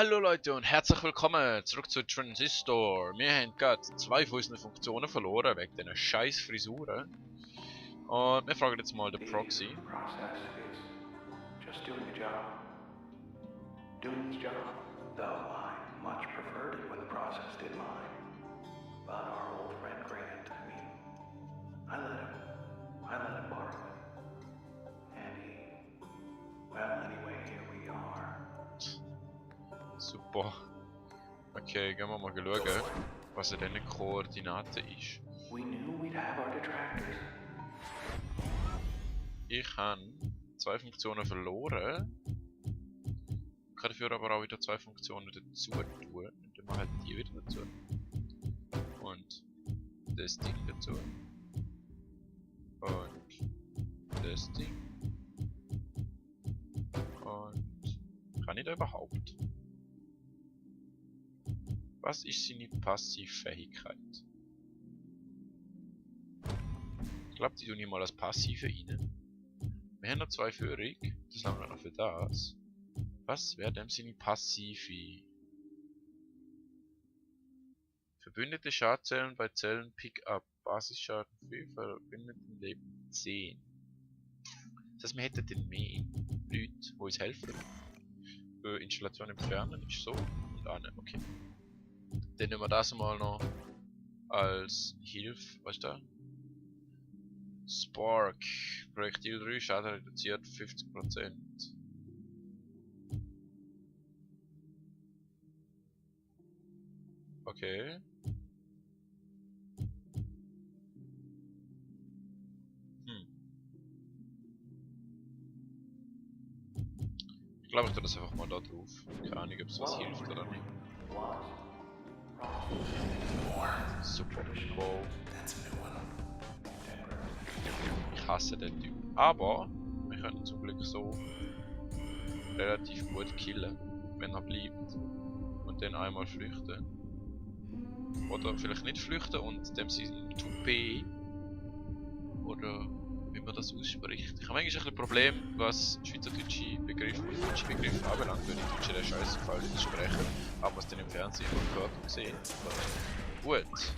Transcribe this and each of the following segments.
Hallo Leute und herzlich willkommen zurück zu Transistor. Wir haben gerade zwei von unseren Funktionen verloren wegen diesen scheiß Frisuren. Und wir fragen jetzt mal den Proxy. Process is just doing the job. Doing its job. Though I much preferred it when the process did mine. But our old friend Grant, I let him borrow it. And well, anyway, here we are. Super. Okay, gehen wir mal schauen, was in diesen Koordinaten ist. We knew we'd have our detractors. Ich habe zwei Funktionen verloren. Ich kann dafür aber auch wieder zwei Funktionen dazu tun. Und dann mache ich die wieder dazu. Und das Ding dazu. Und das Ding. Und kann ich da überhaupt? Was ist seine Passivfähigkeit? Ich glaube, die tun ich mal als Passive rein. Wir haben noch zwei Führung. Das haben wir noch für das. Was wäre denn seine Passive? Verbündete Schadzellen bei Zellen Pickup. Basisschaden 5, verbündeten Leben 10. Das heißt, wir hätten den mehr Leute, die uns helfen. Installation entfernen ist so. Und eine, okay. Dann nehmen wir das mal noch als Hilfe. Was ist da? Spark. Projektil 3, Schaden reduziert 50%. Okay. Ich glaube, ich tue das einfach mal da drauf. Keine Ahnung, ob es was hilft oder nicht. Super. Wow. Ich hasse den Typ. Aber wir können zum Glück so relativ gut killen, wenn er bleibt. Und dann einmal flüchten. Oder vielleicht nicht flüchten und dem sein Toupet. Oder wie man das ausspricht. Ich habe eigentlich ein Problem, was schweizerdeutsche Begriffe und deutsche Begriffe anbelangt, wenn ich Deutsche den Scheiß falsch spreche. Aber was dann im Fernsehen immer gehört und gesehen. Gut.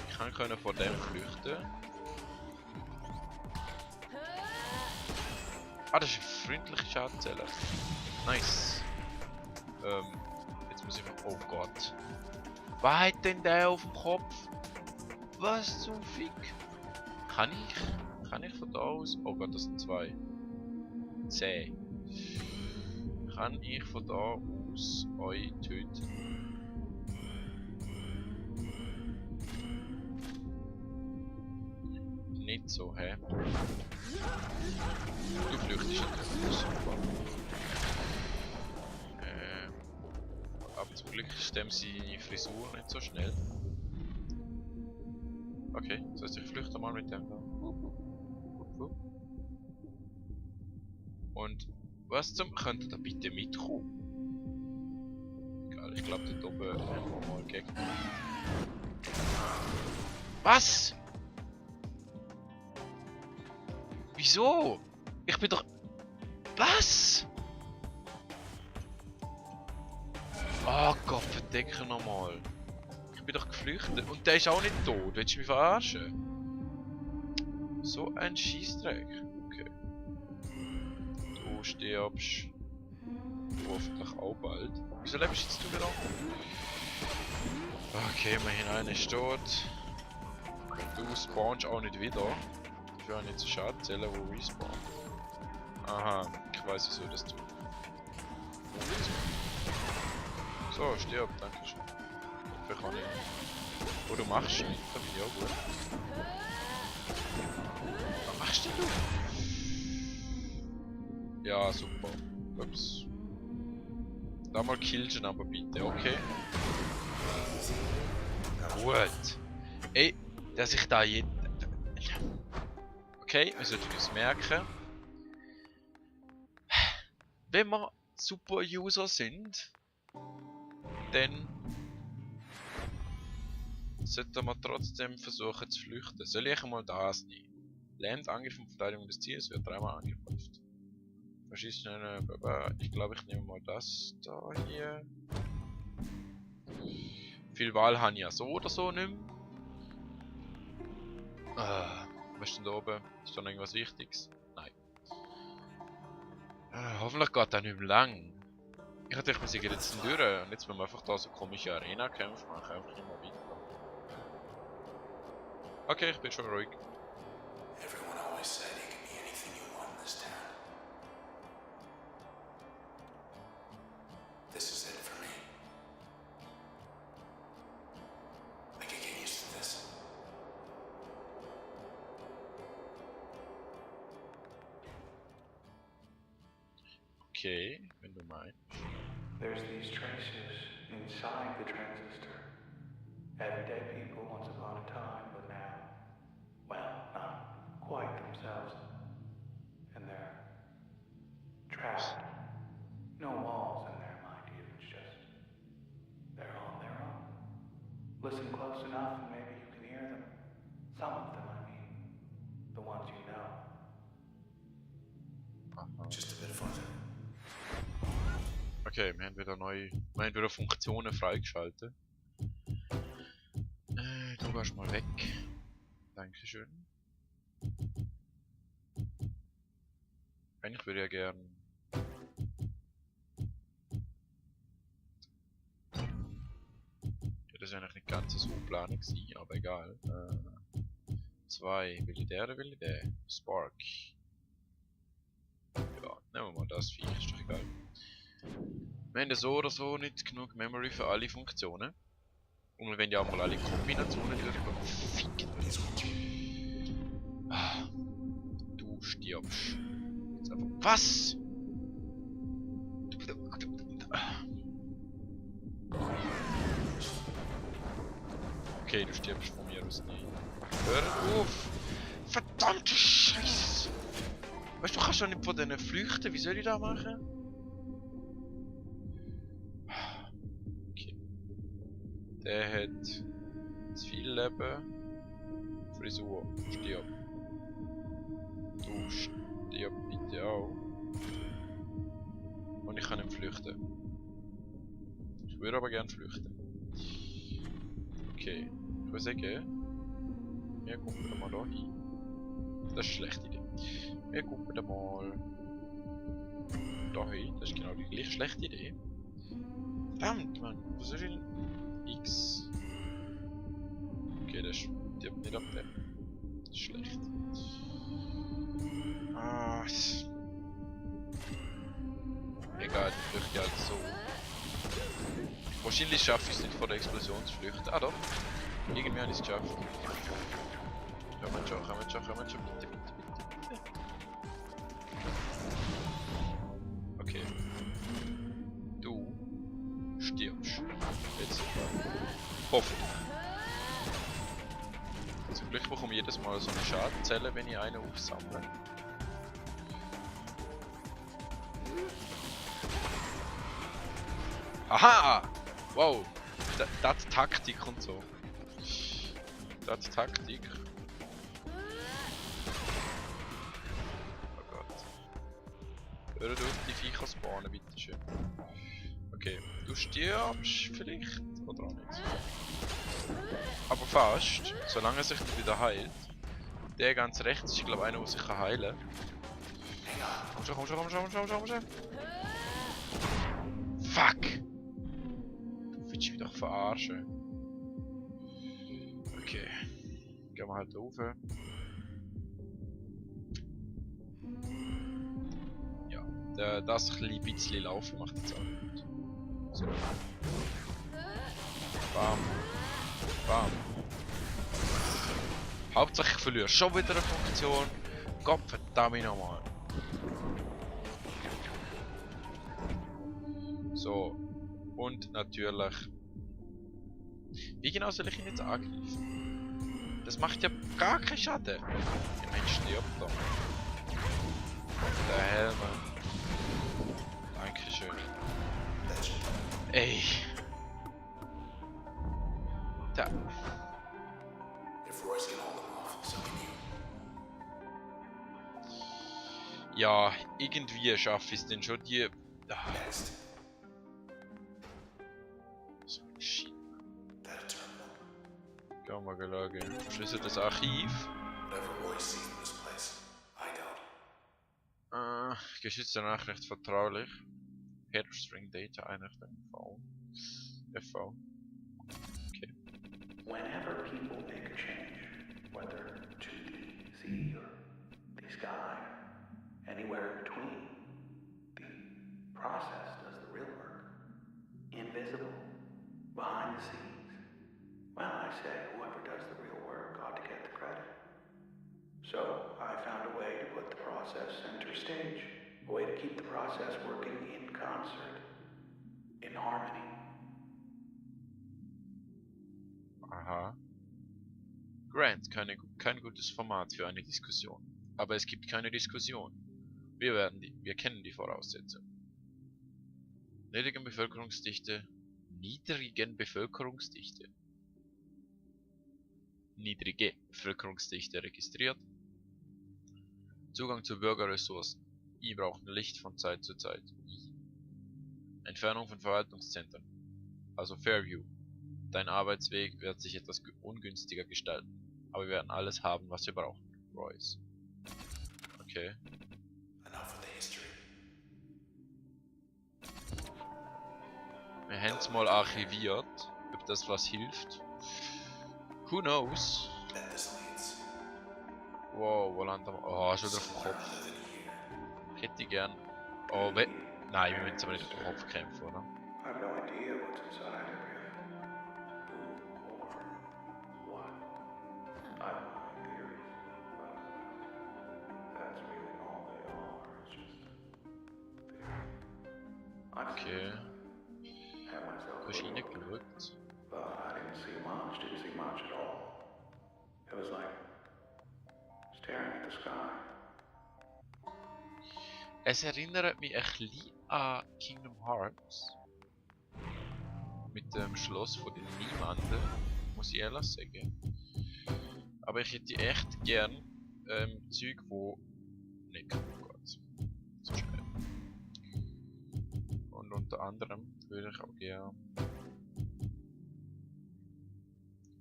Ich kann vor dem flüchten. Ah, das ist eine freundliche Schadenzelle. Nice. Jetzt muss ich mal... Oh Gott. Was hat denn der auf dem Kopf? Was zum Fick? Kann ich von da aus... Oh Gott, das sind zwei. 10. Kann ich von da aus euch töten? Nicht so, hä? Du flüchtest natürlich super. Aber zum Glück stemmt seine Frisur nicht so schnell. Okay, das heißt, ich flüchte mal mit dem da. Und was zum... Könnte da bitte mitkommen? Egal, ich glaube dort oben haben wir mal Gegner. Was? Wieso? Ich bin doch... Was? Oh Gott, verdecke nochmal. Ich bin doch geflüchtet und der ist auch nicht tot. Willst du mich verarschen? So ein Scheissdreck. Okay. Du stirbst. Du hoffentlich auch bald. Wieso lebst jetzt du wieder? Okay, immerhin einer ist tot. Du spawnst auch nicht wieder. Dafür habe ich jetzt eine Schadenzelle, die respawnt. Aha, ich weiß wieso das tut. So, stirb, danke schön. Dafür kann ich. Oh, du machst nicht, das finde ich auch gut. Was machst denn du? Ja, super. Ups. Da mal killst du aber bitte, okay? Gut. Ey, dass ich da jeden... Okay, wir sollten uns merken. Wenn wir super User sind, dann sollten wir trotzdem versuchen zu flüchten. Soll ich einmal das nehmen? Lernt Angriff und Verteidigung des Ziels, wird dreimal angegriffen. Verschießt schnell, ich glaube ich nehme mal das da hier. Viel Wahl habe ich ja so oder so nicht mehr. Was ist denn da oben? Ist da noch irgendwas Wichtiges? Nein. Hoffentlich geht das nicht mehr lang. Ich dachte, wir sind jetzt durch und jetzt müssen wir einfach da so komische Arena-Kämpfe machen. Einfach immer weiter. Okay, ich bin schon ruhig. Everyone always said you can be anything you want in this town. This is it for me. I can get used to this. Okay, wenn du meinst. There's these traces inside the transistor. Everyday people once upon a time, but now, well, not quite themselves. And they're trapped. No walls in there, mind you. It's just they're on their own. Listen close enough and maybe you can hear them. Some of them, I mean. The ones you know. Aha. Just a bit further. Okay, wir haben wieder Funktionen freigeschaltet. Du gehst mal weg. Dankeschön. Eigentlich würde ich ja gern... Ja, das ist eigentlich nicht ganz so geplant gewesen, aber egal. 2, will ich der oder will ich der? Spark. Ja, nehmen wir mal das Viech, ist doch egal. Wir haben ja so oder so nicht genug Memory für alle Funktionen. Und wir wollen ja auch mal alle Kombinationen durchficken. Du stirbst. Jetzt einfach. Was? Okay, du stirbst von mir aus nicht. Hör auf! Verdammte Scheiße! Weißt du, du kannst doch nicht von denen flüchten. Wie soll ich das machen? Der hat zu viel Leben. Frisur, stirb. Du stirb bitte auch. Und ich kann nicht flüchten. Ich würde aber gerne flüchten. Okay, ich würde sagen, wir gucken mal da hin. Das ist eine schlechte Idee. Wir gucken mal da hin. Das ist genau die gleiche schlechte Idee. Verdammt, Mann, was soll ich denn? X. Okay, der stirbt nicht ab dem. Das ist schlecht. Egal, ich flüchte halt so. Wahrscheinlich schaffe ich es nicht vor der Explosion zu flüchten. Ah doch. Irgendwie habe ich es geschafft. Kommen schon, bitte, bitte, bitte. Okay. Du stirbst. Jetzt. Hoffentlich. Zum Glück bekomme ich jedes Mal so eine Schadenzelle, wenn ich eine aufsammle. Aha! Wow! Das ist Taktik und so. Das ist Taktik. Oh Gott. Hör auf die Viecher spawnen, bitteschön. Okay, du stirbst vielleicht oder auch nicht. Aber fast, solange er sich nicht wieder heilt. Der ganz rechts ist, glaube ich, einer, der sich heilen kann. Komm schon. Fuck! Du willst mich doch verarschen. Okay. Gehen wir halt rauf. Ja, das ein bisschen laufen macht jetzt auch gut. So. Bam. Bam. Hauptsache ich verliere schon wieder eine Funktion. Gott verdammt nochmal. So. Und natürlich. Wie genau soll ich ihn jetzt angreifen? Das macht ja gar keinen Schaden. Der Mensch stirbt doch. Der Helm. Dankeschön. Ey. Da. Ja, irgendwie schaffe ich es denn schon die. So ein Shit. That a terminal? Gehen wir mal schauen. Schließen das Archiv. Whatever Roy sees in this place, I don't. Geschützte Nachricht vertraulich. Header String Data Einrichtung V. FV. Okay. Whenever people make a change, whether to the sea or the sky, anywhere in between, the process does the real work. Invisible, behind the scenes. Well, I say whoever does the real work ought to get the credit. So I found a way to put the process center stage, a way to keep the process working in concert, in harmony. Aha. Grant, kein gutes Format für eine Diskussion. Aber es gibt keine Diskussion. Wir kennen die Voraussetzungen. Niedrige Bevölkerungsdichte registriert. Zugang zu Bürgerressourcen. I brauchen Licht von Zeit zu Zeit. I. Entfernung von Verwaltungszentren. Also Fairview. Dein Arbeitsweg wird sich etwas ungünstiger gestalten. Aber wir werden alles haben, was wir brauchen. Royce. Okay. Enough with the history. Wir haben es mal archiviert. Ob das was hilft? Who knows? Bet this leads. Wow, wo landen wir? Oh, schon wieder auf dem Somewhere Kopf. other than here. Ich hätte gern... Oh, nein, wir müssen jetzt aber nicht auf den Kopf kämpfen, oder? I have no idea what's inside it, really. Who or what? I have my theories, but that's really all they are. It's just theories. I've Okay. had myself Du hast a look, reingeschaut. but I didn't see much at all. It was like staring at the sky. Es erinnert mich ein bisschen an Kingdom Hearts. Mit dem Schloss von den Niemanden, muss ich ehrlich sagen. Aber ich hätte echt gern Zeug, wo nicht kaputt geht. So schnell. Und unter anderem würde ich auch gerne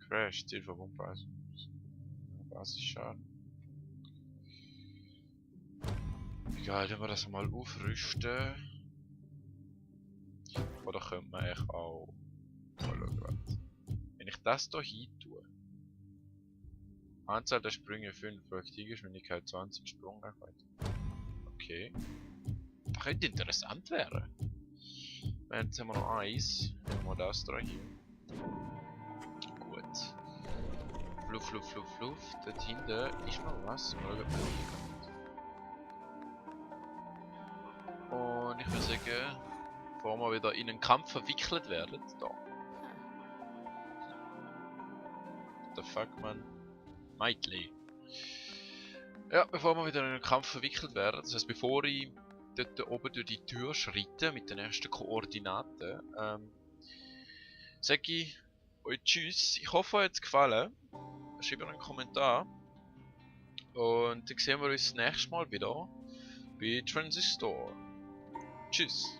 Crash, Ziel von Basisschaden. Egal, wenn wir das mal aufrüsten. Oder könnte man echt auch... Mal schauen, warte. Wenn ich das hier hin tue. Anzahl der Sprünge 5, Projektilgeschwindigkeit 20, Sprungreichweite. Okay. Das könnte interessant werden. Jetzt haben wir noch eins. Nehmen wir das da hier. Gut. Fluff, fluff, fluff, fluff. Dort hinten ist noch was. Mal schauen, ob wir hier kommen. Und ich würde sagen, bevor wir wieder in einen Kampf verwickelt werden, da. What the fuck, man? Meitli. Ja, bevor wir wieder in einen Kampf verwickelt werden, das heißt, bevor ich dort oben durch die Tür schreite mit den ersten Koordinaten, sage ich euch Tschüss. Ich hoffe, euch hat es gefallen. Schreibt einen Kommentar. Und dann sehen wir uns das nächste Mal wieder bei Transistor. Tschüss.